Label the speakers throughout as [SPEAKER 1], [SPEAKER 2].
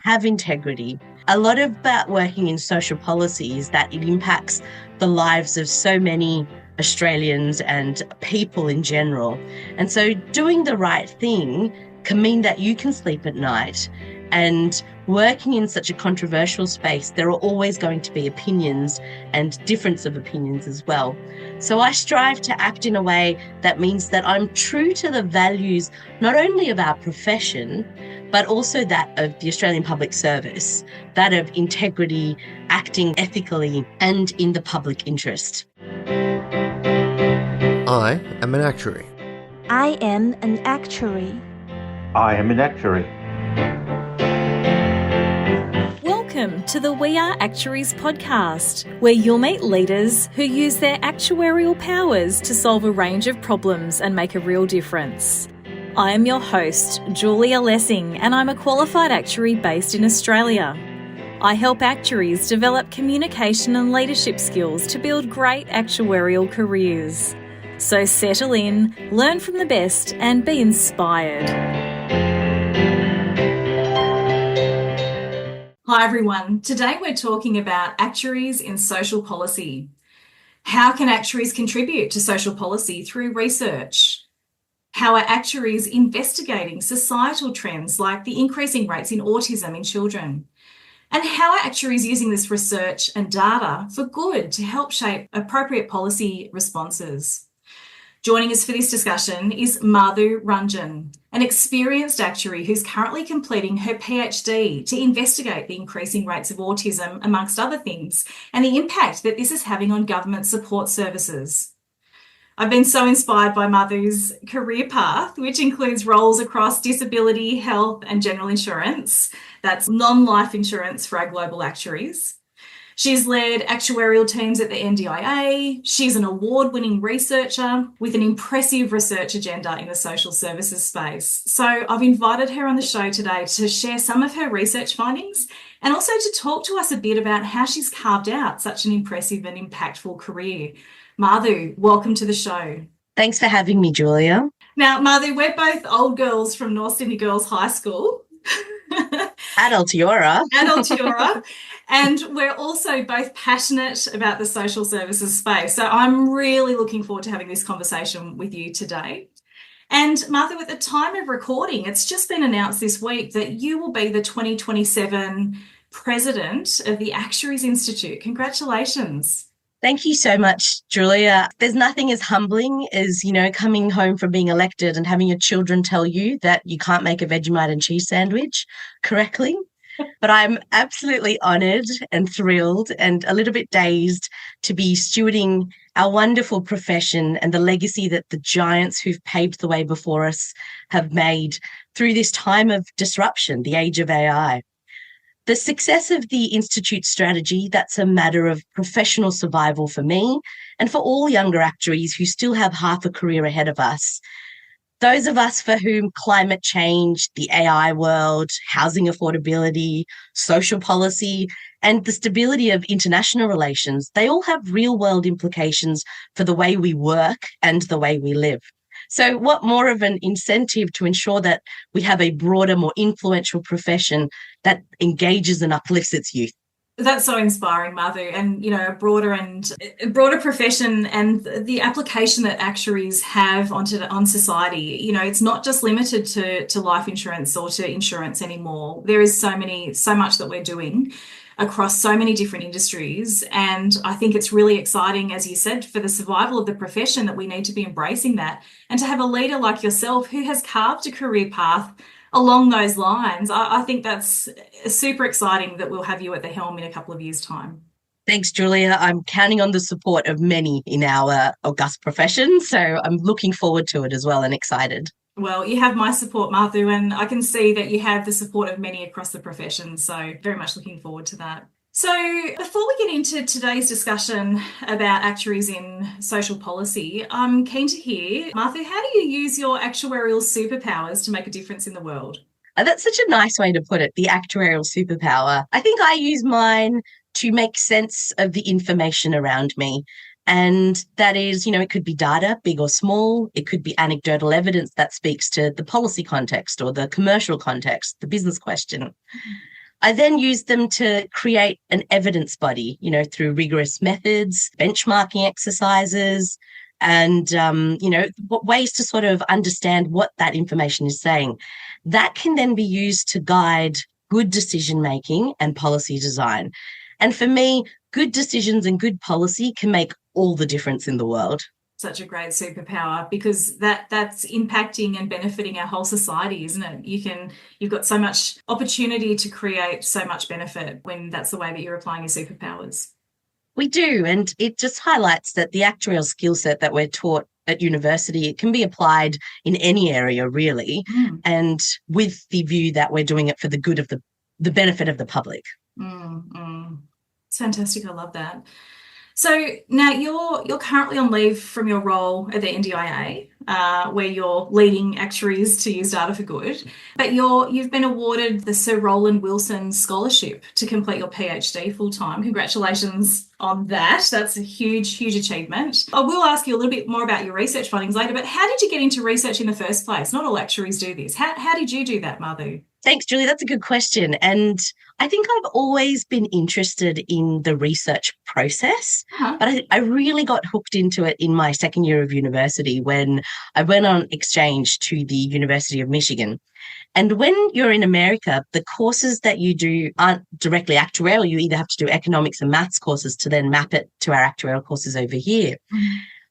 [SPEAKER 1] have integrity. A lot about working in social policy is that it impacts the lives of so many Australians and people in general. And so doing the right thing can mean that you can sleep at night. And working in such a controversial space, there are always going to be opinions and difference of opinions as well. So I strive to act in a way that means that I'm true to the values, not only of our profession, but also that of the Australian Public Service, that of integrity, acting ethically and in the public interest.
[SPEAKER 2] I am an actuary.
[SPEAKER 3] I am an actuary.
[SPEAKER 4] I am an actuary.
[SPEAKER 5] Welcome to the We Are Actuaries podcast, where you'll meet leaders who use their actuarial powers to solve a range of problems and make a real difference. I am your host, Julia Lessing, and I'm a qualified actuary based in Australia. I help actuaries develop communication and leadership skills to build great actuarial careers. So settle in, learn from the best, and be inspired. Hi everyone. Today we're talking about actuaries in social policy. How can actuaries contribute to social policy through research? How are actuaries investigating societal trends like the increasing rates in autism in children? And how are actuaries using this research and data for good to help shape appropriate policy responses? Joining us for this discussion is Maathu Ranjan, an experienced actuary who's currently completing her PhD to investigate the increasing rates of autism, amongst other things, and the impact that this is having on government support services. I've been so inspired by Maathu's career path, which includes roles across disability, health, and general insurance. That's non-life insurance for our global actuaries. She's led actuarial teams at the NDIA. She's an award-winning researcher with an impressive research agenda in the social services space. So I've invited her on the show today to share some of her research findings and also to talk to us a bit about how she's carved out such an impressive and impactful career. Maathu, welcome to the show.
[SPEAKER 1] Thanks for having me, Julia.
[SPEAKER 5] Now, Maathu, we're both old girls from North Sydney Girls High School.
[SPEAKER 1] Adultiora.
[SPEAKER 5] And we're also both passionate about the social services space. So I'm really looking forward to having this conversation with you today. And Maathu, at the time of recording, it's just been announced this week that you will be the 2027 president of the Actuaries Institute. Congratulations.
[SPEAKER 1] Thank you so much, Julia. There's nothing as humbling as, coming home from being elected and having your children tell you that you can't make a Vegemite and cheese sandwich correctly. But I'm absolutely honoured and thrilled and a little bit dazed to be stewarding our wonderful profession and the legacy that the giants who've paved the way before us have made through this time of disruption, the age of AI. The success of the Institute's strategy, that's a matter of professional survival for me and for all younger actuaries who still have half a career ahead of us. Those of us for whom climate change, the AI world, housing affordability, social policy, and the stability of international relations, they all have real-world implications for the way we work and the way we live. So what more of an incentive to ensure that we have a broader, more influential profession that engages and uplifts its youth?
[SPEAKER 5] That's so inspiring, Maathu, and a broader profession and the application that actuaries have on society. It's not just limited to life insurance or to insurance anymore. There is so much that we're doing across so many different industries, and I think it's really exciting, as you said, for the survival of the profession that we need to be embracing that, and to have a leader like yourself who has carved a career path along those lines. I think that's super exciting that we'll have you at the helm in a couple of years' time.
[SPEAKER 1] Thanks, Julia. I'm counting on the support of many in our august profession, so I'm looking forward to it as well and excited.
[SPEAKER 5] Well, you have my support, Maathu, and I can see that you have the support of many across the profession, so very much looking forward to that. So before we get into today's discussion about actuaries in social policy, I'm keen to hear, Maathu, how do you use your actuarial superpowers to make a difference in the world?
[SPEAKER 1] That's such a nice way to put it, the actuarial superpower. I think I use mine to make sense of the information around me. And that is, it could be data, big or small. It could be anecdotal evidence that speaks to the policy context or the commercial context, the business question. I then used them to create an evidence body, through rigorous methods, benchmarking exercises, and, ways to sort of understand what that information is saying. That can then be used to guide good decision-making and policy design. And for me, good decisions and good policy can make all the difference in the world.
[SPEAKER 5] Such a great superpower, because that's impacting and benefiting our whole society, isn't it? You've got so much opportunity to create so much benefit when that's the way that you're applying your superpowers.
[SPEAKER 1] We do, and it just highlights that the actuarial skill set that we're taught at university, it can be applied in any area, really, and with the view that we're doing it for the good of the benefit of the public.
[SPEAKER 5] It's fantastic. I love that. So now you're currently on leave from your role at the NDIA, where you're leading actuaries to use data for good, but you've been awarded the Sir Roland Wilson Scholarship to complete your PhD full-time. Congratulations on that. That's a huge, huge achievement. I will ask you a little bit more about your research findings later, but how did you get into research in the first place? Not all actuaries do this. How did you do that, Maathu?
[SPEAKER 1] Thanks, Julie. That's a good question. And I think I've always been interested in the research process, but I really got hooked into it in my second year of university when I went on exchange to the University of Michigan. And when you're in America, the courses that you do aren't directly actuarial. You either have to do economics and maths courses to then map it to our actuarial courses over here.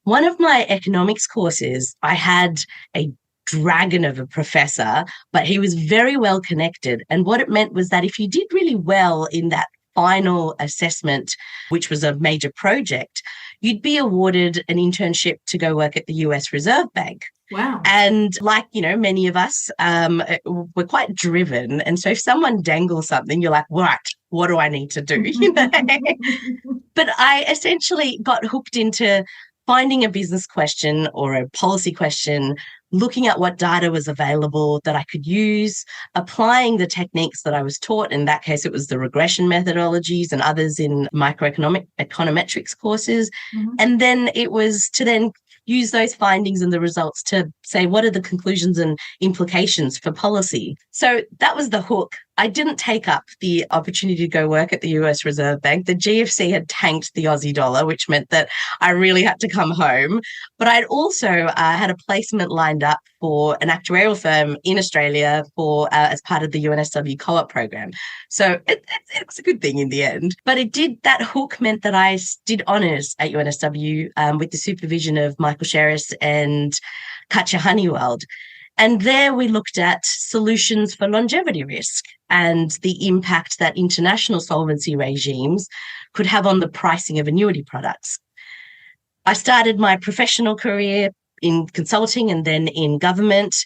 [SPEAKER 1] One of my economics courses, I had a dragon of a professor, but he was very well connected. And what it meant was that if you did really well in that final assessment, which was a major project, you'd be awarded an internship to go work at the US Reserve Bank.
[SPEAKER 5] Wow.
[SPEAKER 1] And like, many of us, we're quite driven. And so if someone dangles something, you're like, right, what do I need to do? But I essentially got hooked into finding a business question or a policy question, looking at what data was available that I could use, applying the techniques that I was taught. In that case, it was the regression methodologies and others in econometrics courses. And then it was to then use those findings and the results to say, what are the conclusions and implications for policy? So that was the hook. I didn't take up the opportunity to go work at the US Reserve Bank. The GFC had tanked the Aussie dollar, which meant that I really had to come home. But I'd also had a placement lined up for an actuarial firm in Australia for as part of the UNSW co-op program. So it was a good thing in the end. But that hook meant that I did honours at UNSW with the supervision of Michael Sherris and Katja Honeyweld. And there we looked at solutions for longevity risk and the impact that international solvency regimes could have on the pricing of annuity products. I started my professional career in consulting and then in government.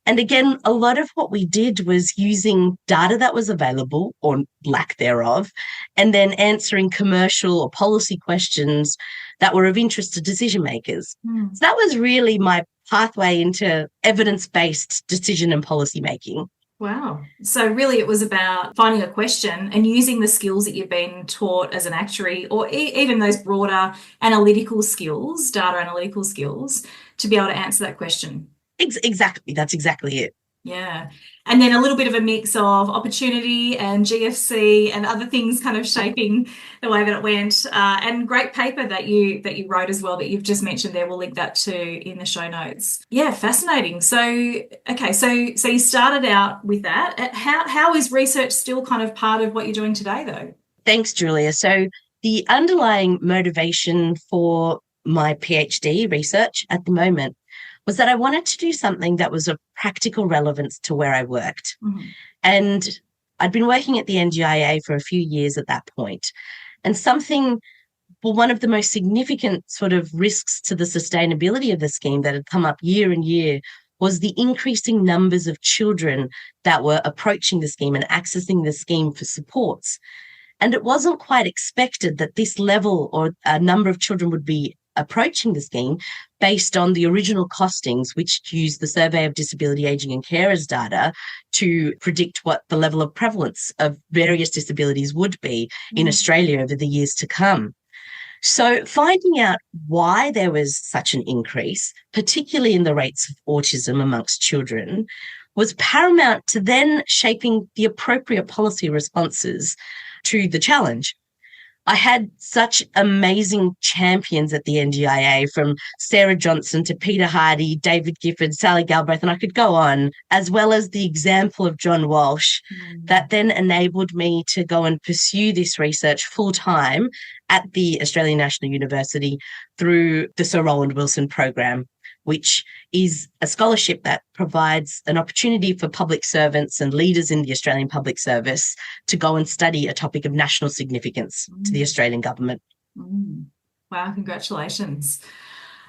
[SPEAKER 1] And again, a lot of what we did was using data that was available or lack thereof, and then answering commercial or policy questions that were of interest to decision makers. So that was really my pathway into evidence-based decision and policy making.
[SPEAKER 5] Wow. So really it was about finding a question and using the skills that you've been taught as an actuary, or even those broader analytical skills, data analytical skills, to be able to answer that question.
[SPEAKER 1] Exactly. That's exactly it.
[SPEAKER 5] Yeah. And then a little bit of a mix of opportunity and GFC and other things kind of shaping the way that it went. And great paper that you wrote as well that you've just mentioned there. We'll link that to in the show notes. Yeah, fascinating. So, okay, so you started out with that. How is research still kind of part of what you're doing today, though?
[SPEAKER 1] Thanks, Julia. So the underlying motivation for my PhD research at the moment was that I wanted to do something that was of practical relevance to where I worked. And I'd been working at the NDIA for a few years at that point. And one of the most significant sort of risks to the sustainability of the scheme that had come up year and year was the increasing numbers of children that were approaching the scheme and accessing the scheme for supports. And it wasn't quite expected that this level or a number of children would be approaching the scheme based on the original costings, which used the Survey of Disability, Ageing and Carers data to predict what the level of prevalence of various disabilities would be in Australia over the years to come. So finding out why there was such an increase, particularly in the rates of autism amongst children, was paramount to then shaping the appropriate policy responses to the challenge. I had such amazing champions at the NDIA, from Sarah Johnson to Peter Hardy, David Gifford, Sally Galbraith, and I could go on, as well as the example of John Walsh, that then enabled me to go and pursue this research full-time at the Australian National University through the Sir Roland Wilson program, which is a scholarship that provides an opportunity for public servants and leaders in the Australian public service to go and study a topic of national significance to the Australian government.
[SPEAKER 5] Wow, congratulations.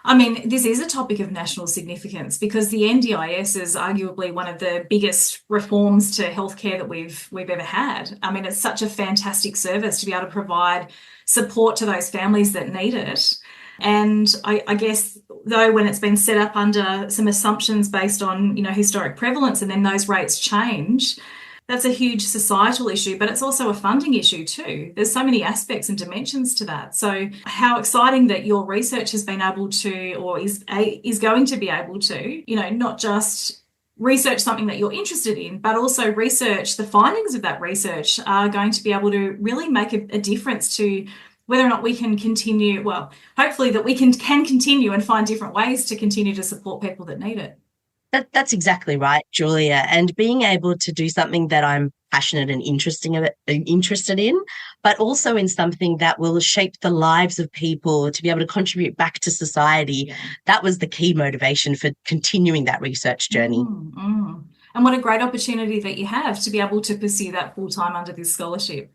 [SPEAKER 5] I mean, this is a topic of national significance because the NDIS is arguably one of the biggest reforms to healthcare that we've ever had. I mean, it's such a fantastic service to be able to provide support to those families that need it. And I guess, though, when it's been set up under some assumptions based on, historic prevalence, and then those rates change, that's a huge societal issue, but it's also a funding issue too. There's so many aspects and dimensions to that. So how exciting that your research has been able to, or is going to be able to, not just research something that you're interested in, but also research the findings of that research are going to be able to really make a difference to whether or not we can continue, hopefully that we can continue and find different ways to continue to support people that need it.
[SPEAKER 1] That's exactly right, Julia. And being able to do something that I'm passionate and interested in, but also in something that will shape the lives of people to be able to contribute back to society, that was the key motivation for continuing that research journey.
[SPEAKER 5] And what a great opportunity that you have to be able to pursue that full-time under this scholarship.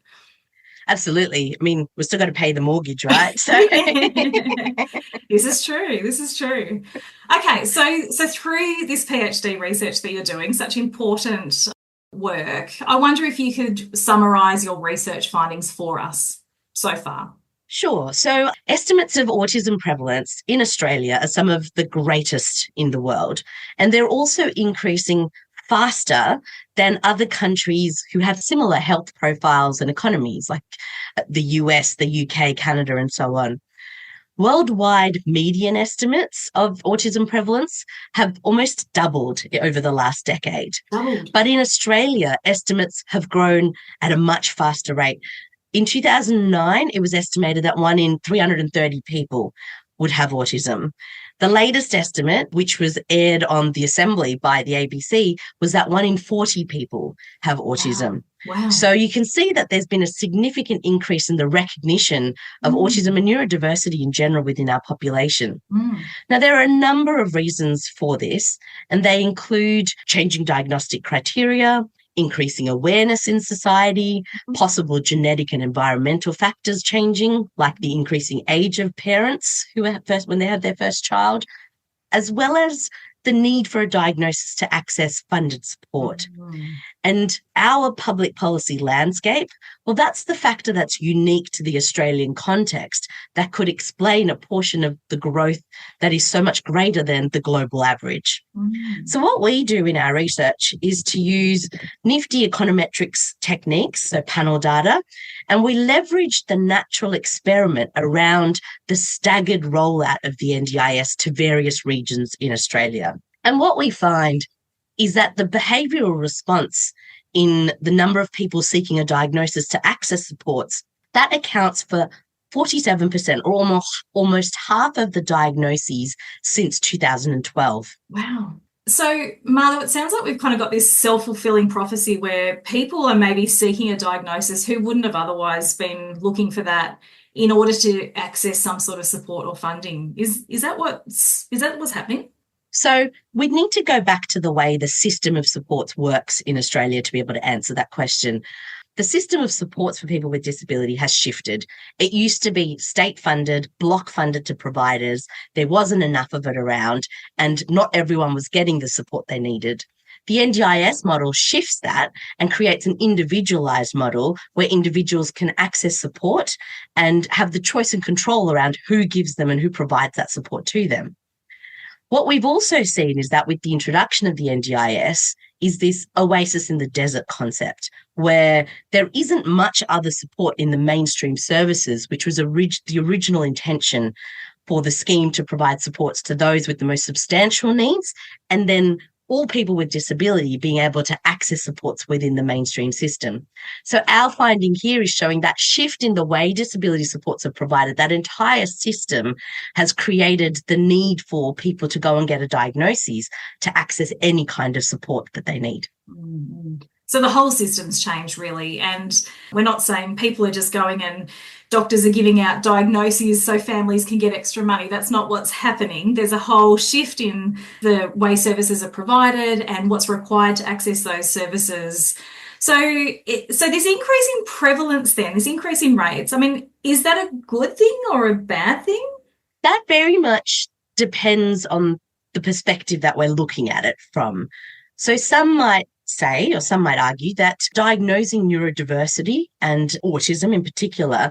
[SPEAKER 1] Absolutely. I mean, we've still got to pay the mortgage, right? So
[SPEAKER 5] This is true. Okay, so through this PhD research that you're doing, such important work, I wonder if you could summarise your research findings for us so far.
[SPEAKER 1] Sure. So estimates of autism prevalence in Australia are some of the greatest in the world, and they're also increasing faster than other countries who have similar health profiles and economies, like the US, the UK, Canada, and so on. Worldwide median estimates of autism prevalence have almost doubled over the last decade. But in Australia, estimates have grown at a much faster rate. In 2009, it was estimated that 1 in 330 people would have autism. The latest estimate, which was aired on The Assembly by the ABC, was that 1 in 40 people have autism.
[SPEAKER 5] Wow.
[SPEAKER 1] So you can see that there's been a significant increase in the recognition of autism and neurodiversity in general within our population. Now, there are a number of reasons for this, and they include changing diagnostic criteria, increasing awareness in society, possible genetic and environmental factors changing, like the increasing age of parents when they have their first child, as well as the need for a diagnosis to access funded support. And our public policy landscape, well, that's the factor that's unique to the Australian context that could explain a portion of the growth that is so much greater than the global average. So what we do in our research is to use nifty econometrics techniques, so panel data, and we leverage the natural experiment around the staggered rollout of the NDIS to various regions in Australia. And what we find is that the behavioural response in the number of people seeking a diagnosis to access supports, that accounts for 47% or almost half of the diagnoses since 2012.
[SPEAKER 5] Wow. So, Maathu, it sounds like we've kind of got this self-fulfilling prophecy where people are maybe seeking a diagnosis who wouldn't have otherwise been looking for that in order to access some sort of support or funding. Is that what's happening?
[SPEAKER 1] So we need to go back to the way the system of supports works in Australia to be able to answer that question. The system of supports for people with disability has shifted. It used to be state-funded, block-funded to providers. There wasn't enough of it around, and not everyone was getting the support they needed. The NDIS model shifts that and creates an individualised model where individuals can access support and have the choice and control around who gives them and who provides that support to them. What we've also seen is that with the introduction of the NDIS is this oasis in the desert concept, where there isn't much other support in the mainstream services, which was the original intention for the scheme to provide supports to those with the most substantial needs, and then all people with disability being able to access supports within the mainstream system. So our finding here is showing that shift in the way disability supports are provided, that entire system has created the need for people to go and get a diagnosis to access any kind of support that they need.
[SPEAKER 5] Mm-hmm. So the whole system's changed really, and we're not saying people are just going and doctors are giving out diagnoses so families can get extra money. That's not what's happening. There's a whole shift in the way services are provided and what's required to access those services. So this increase in prevalence then, this increase in rates, I mean, is that a good thing or a bad thing?
[SPEAKER 1] That very much depends on the perspective that we're looking at it from. So some might say, or some might argue, that diagnosing neurodiversity and autism in particular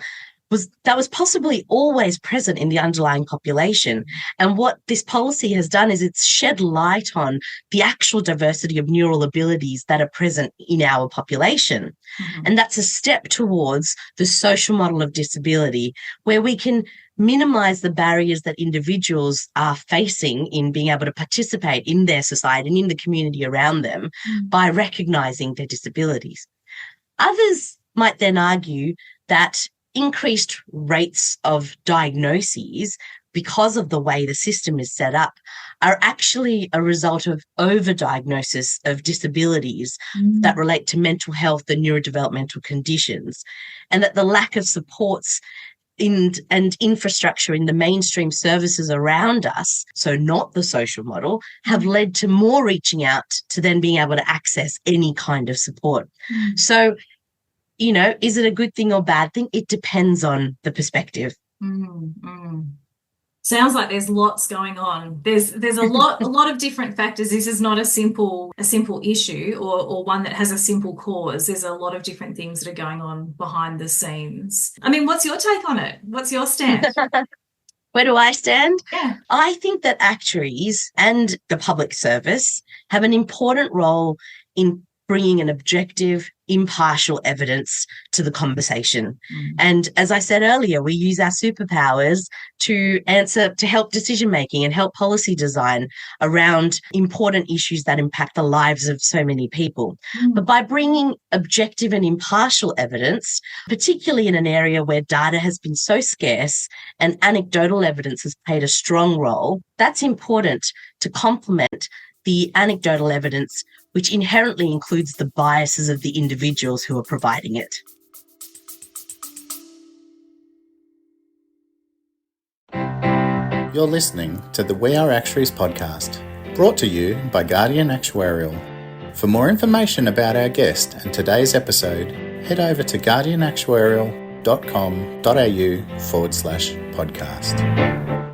[SPEAKER 1] was possibly always present in the underlying population. And what this policy has done is it's shed light on the actual diversity of neural abilities that are present in our population. Mm-hmm. And that's a step towards the social model of disability, where we can minimize the barriers that individuals are facing in being able to participate in their society and in the community around them by recognizing their disabilities. Others might then argue that increased rates of diagnoses because of the way the system is set up are actually a result of overdiagnosis of disabilities that relate to mental health and neurodevelopmental conditions, and that the lack of supports and infrastructure in the mainstream services around us, so not the social model, have led to more reaching out to then being able to access any kind of support. So, you know, is it a good thing or bad thing? It depends on the perspective.
[SPEAKER 5] Sounds like there's lots going on. There's a lot of different factors. This is not a simple issue or one that has a simple cause. There's a lot of different things that are going on behind the scenes. I mean, what's your take on it? What's your stand?
[SPEAKER 1] Where do I stand?
[SPEAKER 5] Yeah.
[SPEAKER 1] I think that actuaries and the public service have an important role in bringing an objective, impartial evidence to the conversation. And as I said earlier, we use our superpowers to help decision-making and help policy design around important issues that impact the lives of so many people. But by bringing objective and impartial evidence, particularly in an area where data has been so scarce and anecdotal evidence has played a strong role, that's important to complement the anecdotal evidence, which inherently includes the biases of the individuals who are providing it.
[SPEAKER 2] You're listening to the We Are Actuaries podcast, brought to you by Guardian Actuarial. For more information about our guest and today's episode, head over to guardianactuarial.com.au/podcast.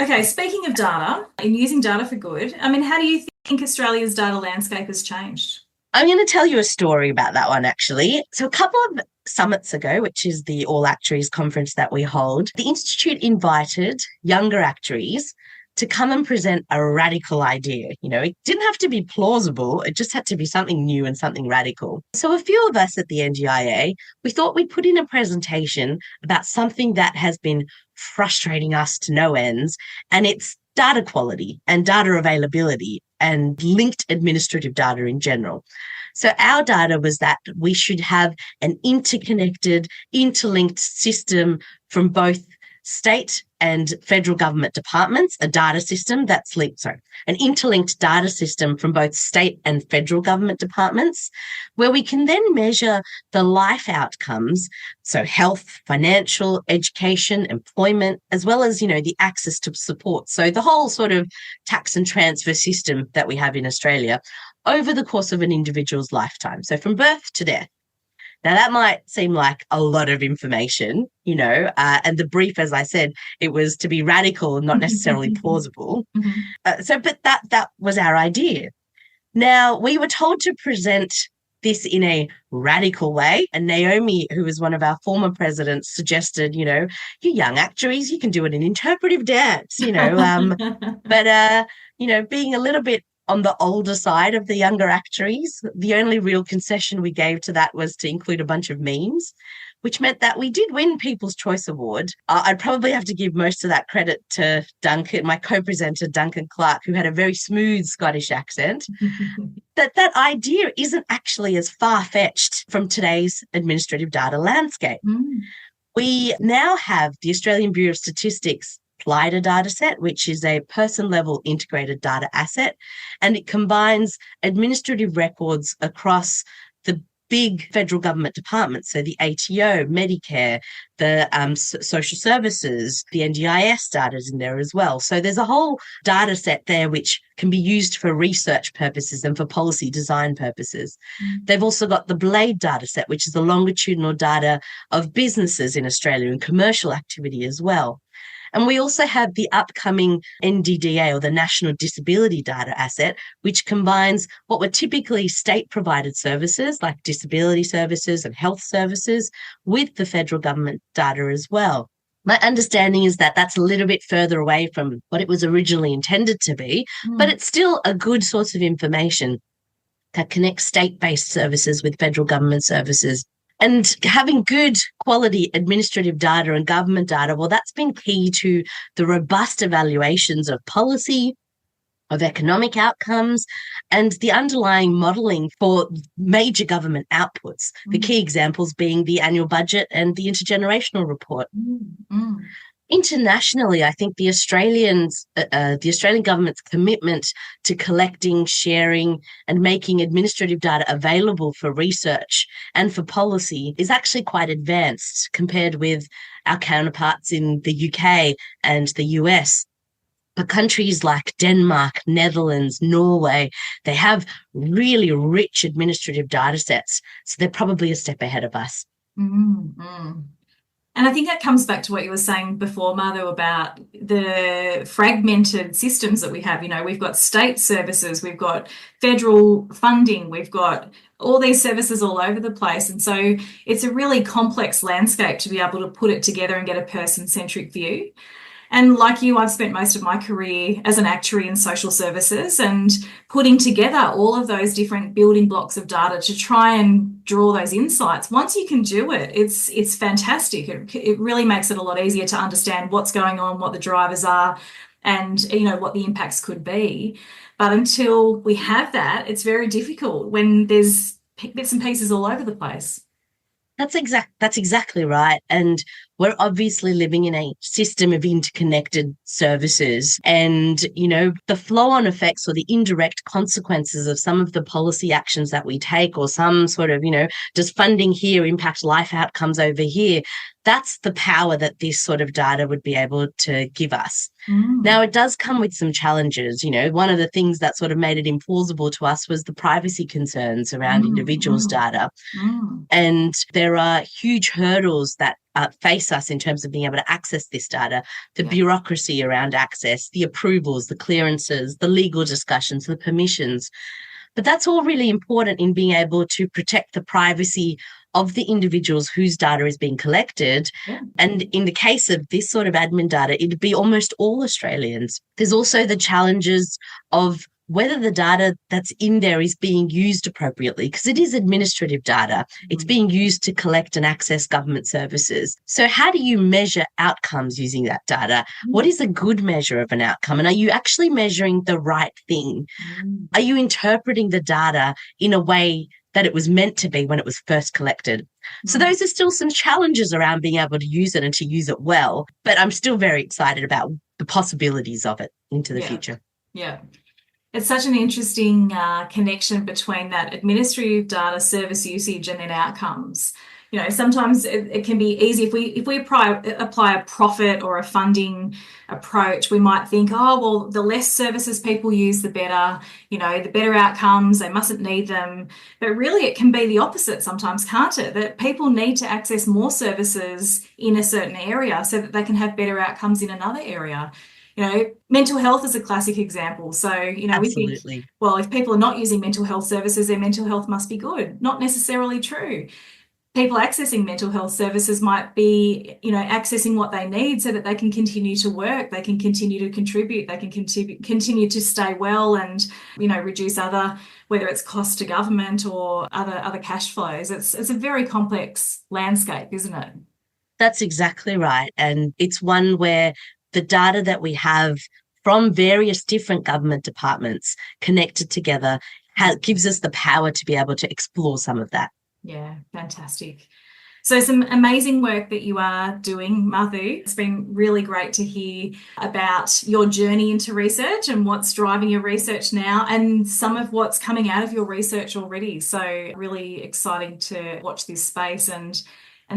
[SPEAKER 5] Okay, speaking of data and using data for good, I mean, how do you think Australia's data landscape has changed?
[SPEAKER 1] I'm going to tell you a story about that one, actually. So a couple of summits ago, which is the All Actuaries conference that we hold, the Institute invited younger actuaries to come and present a radical idea. You know, it didn't have to be plausible. It just had to be something new and something radical. So a few of us at the NDIA, we thought we'd put in a presentation about something that has been frustrating us to no ends, and it's data quality and data availability and linked administrative data in general. So our data was that we should have an interconnected, interlinked system from both state and federal government departments, a data system that's linked, an interlinked data system from both state and federal government departments, where we can then measure the life outcomes, so health, financial, education, employment, as well as, you know, the access to support. So the whole sort of tax and transfer system that we have in Australia over the course of an individual's lifetime. So from birth to death. Now, that might seem like a lot of information, you know, and the brief, as I said, it was to be radical, not necessarily plausible. But that was our idea. Now, we were told to present this in a radical way, and Naomi, who was one of our former presidents, suggested, you know, you young actuaries, you can do it in interpretive dance, you know, but, you know, being a little bit on the older side of the younger actuaries, the only real concession we gave to that was to include a bunch of memes, which meant that we did win People's Choice Award. I'd probably have to give most of that credit to Duncan, my co-presenter, Duncan Clark, who had a very smooth Scottish accent. that idea isn't actually as far-fetched from today's administrative data landscape. We now have the Australian Bureau of Statistics PLIDA dataset, which is a person-level integrated data asset, and it combines administrative records across the big federal government departments, so the ATO, Medicare, the social services, the NDIS data is in there as well. So there's a whole data set there which can be used for research purposes and for policy design purposes. They've also got the BLADE data set, which is the longitudinal data of businesses in Australia and commercial activity as well. And we also have the upcoming NDDA, or the National Disability Data Asset, which combines what were typically state-provided services like disability services and health services with the federal government data as well. My understanding is that that's a little bit further away from what it was originally intended to be, but it's still a good source of information that connects state-based services with federal government services. And having good quality administrative data and government data, well, that's been key to the robust evaluations of policy, of economic outcomes, and the underlying modelling for major government outputs, the key examples being the annual budget and the intergenerational report. Internationally, I think the Australian government's commitment to collecting, sharing, and making administrative data available for research and for policy is actually quite advanced compared with our counterparts in the UK and the US. But countries like Denmark, Netherlands, Norway, they have really rich administrative data sets, so they're probably a step ahead of us.
[SPEAKER 5] And I think that comes back to what you were saying before, Maathu, about the fragmented systems that we have. You know, we've got state services, we've got federal funding, we've got all these services all over the place. And so it's a really complex landscape to be able to put it together and get a person-centric view. And like you, I've spent most of my career as an actuary in social services and putting together all of those different building blocks of data to try and draw those insights. Once you can do it, it's fantastic. It really makes it a lot easier to understand what's going on, what the drivers are, and what the impacts could be. But until we have that, it's very difficult when there's bits and pieces all over the place.
[SPEAKER 1] That's exactly right. And we're obviously living in a system of interconnected services, and, the flow-on effects or the indirect consequences of some of the policy actions that we take, or some sort of, does funding here impact life outcomes over here? That's the power that this sort of data would be able to give us. Now, it does come with some challenges. One of the things that sort of made it implausible to us was the privacy concerns around individuals' data. And there are huge hurdles that face us in terms of being able to access this data, the bureaucracy around access, the approvals, the clearances, the legal discussions, the permissions. But that's all really important in being able to protect the privacy of the individuals whose data is being collected. And in the case of this sort of admin data, it'd be almost all Australians. There's also the challenges of whether the data that's in there is being used appropriately, because it is administrative data. It's being used to collect and access government services. So how do you measure outcomes using that data? What is a good measure of an outcome? And are you actually measuring the right thing? Are you interpreting the data in a way that it was meant to be when it was first collected? So those are still some challenges around being able to use it and to use it well. But I'm still very excited about the possibilities of it into the future.
[SPEAKER 5] Yeah. It's such an interesting connection between that administrative data, service usage, and then outcomes. Sometimes it can be easy if we apply a profit or a funding approach. We might think, oh, well, the less services people use, the better. The better outcomes. They mustn't need them. But really, it can be the opposite sometimes, can't it? That people need to access more services in a certain area so that they can have better outcomes in another area. Mental health is a classic example. So, we think, well, if people are not using mental health services, their mental health must be good. Not necessarily true. people accessing mental health services might be, accessing what they need so that they can continue to work, they can continue to contribute, they can continue to stay well and, reduce other, whether it's costs to government or other cash flows. It's a very complex landscape, isn't it?
[SPEAKER 1] That's exactly right. And it's one where the data that we have from various different government departments connected together gives us the power to be able to explore some of that.
[SPEAKER 5] Yeah, fantastic. So some amazing work that you are doing, Maathu. It's been really great to hear about your journey into research and what's driving your research now and some of what's coming out of your research already. So really exciting to watch this space and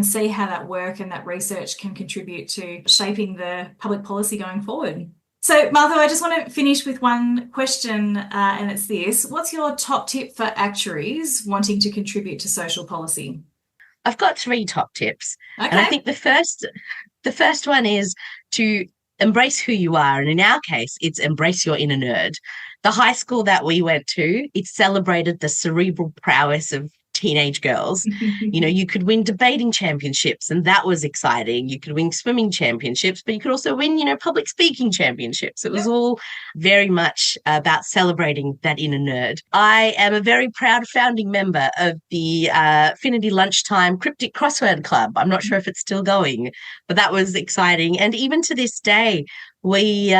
[SPEAKER 5] see how that work and that research can contribute to shaping the public policy going forward. So, Maathu, I just want to finish with one question, and it's this. What's your top tip for actuaries wanting to contribute to social policy?
[SPEAKER 1] I've got 3 top tips.
[SPEAKER 5] Okay.
[SPEAKER 1] And I think the first one is to embrace who you are. And in our case, it's embrace your inner nerd. The high school that we went to, it celebrated the cerebral prowess of teenage girls. You could win debating championships, and that was exciting. You could win swimming championships, but you could also win, public speaking championships. It was all very much about celebrating that inner nerd. I am a very proud founding member of the Affinity Lunchtime Cryptic Crossword Club. I'm not sure if it's still going, but that was exciting. And even to this day, we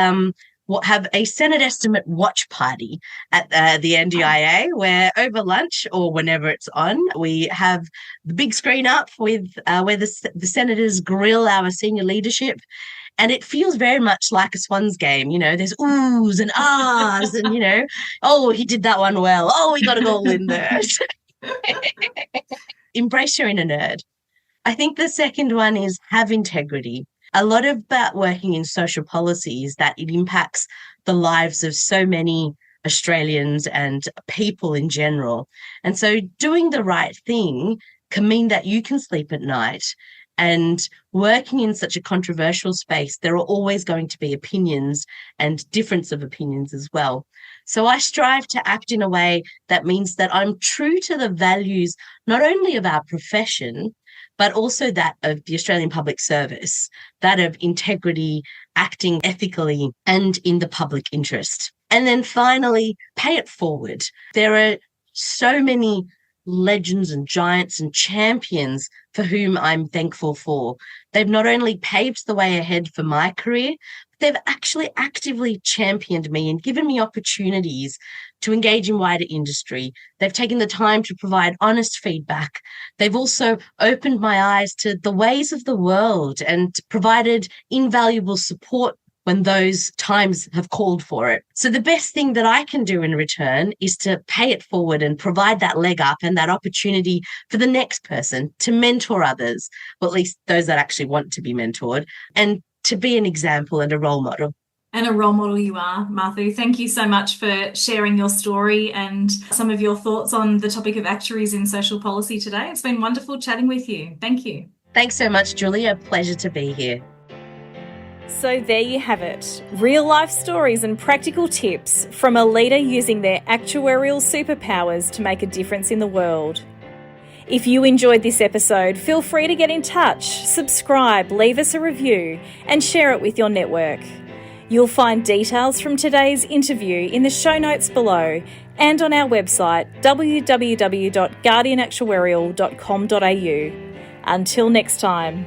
[SPEAKER 1] have a Senate estimate watch party at the NDIA where over lunch or whenever it's on, we have the big screen up with where the senators grill our senior leadership. And it feels very much like a Swans game. There's oohs and ahs and, oh, he did that one well. Oh, we got a goal in there. Embrace your inner nerd. I think the second one is have integrity. A lot about working in social policy is that it impacts the lives of so many Australians and people in general. And so doing the right thing can mean that you can sleep at night. And working in such a controversial space, there are always going to be opinions and difference of opinions as well. So I strive to act in a way that means that I'm true to the values, not only of our profession, but also that of the Australian Public Service, that of integrity, acting ethically and in the public interest. And then finally, pay it forward. There are so many legends and giants and champions for whom I'm thankful for. They've not only paved the way ahead for my career, but they've actually actively championed me and given me opportunities to engage in wider industry. They've taken the time to provide honest feedback. They've also opened my eyes to the ways of the world and provided invaluable support when those times have called for it. So the best thing that I can do in return is to pay it forward and provide that leg up and that opportunity for the next person to mentor others, or at least those that actually want to be mentored, and to be an example and a role model.
[SPEAKER 5] And a role model you are, Maathu. Thank you so much for sharing your story and some of your thoughts on the topic of actuaries in social policy today. It's been wonderful chatting with you. Thank you.
[SPEAKER 1] Thanks so much, Julia. Pleasure to be here.
[SPEAKER 6] So there you have it, real life stories and practical tips from a leader using their actuarial superpowers to make a difference in the world. If you enjoyed this episode, feel free to get in touch, subscribe, leave us a review and share it with your network. You'll find details from today's interview in the show notes below and on our website www.guardianactuarial.com.au. Until next time.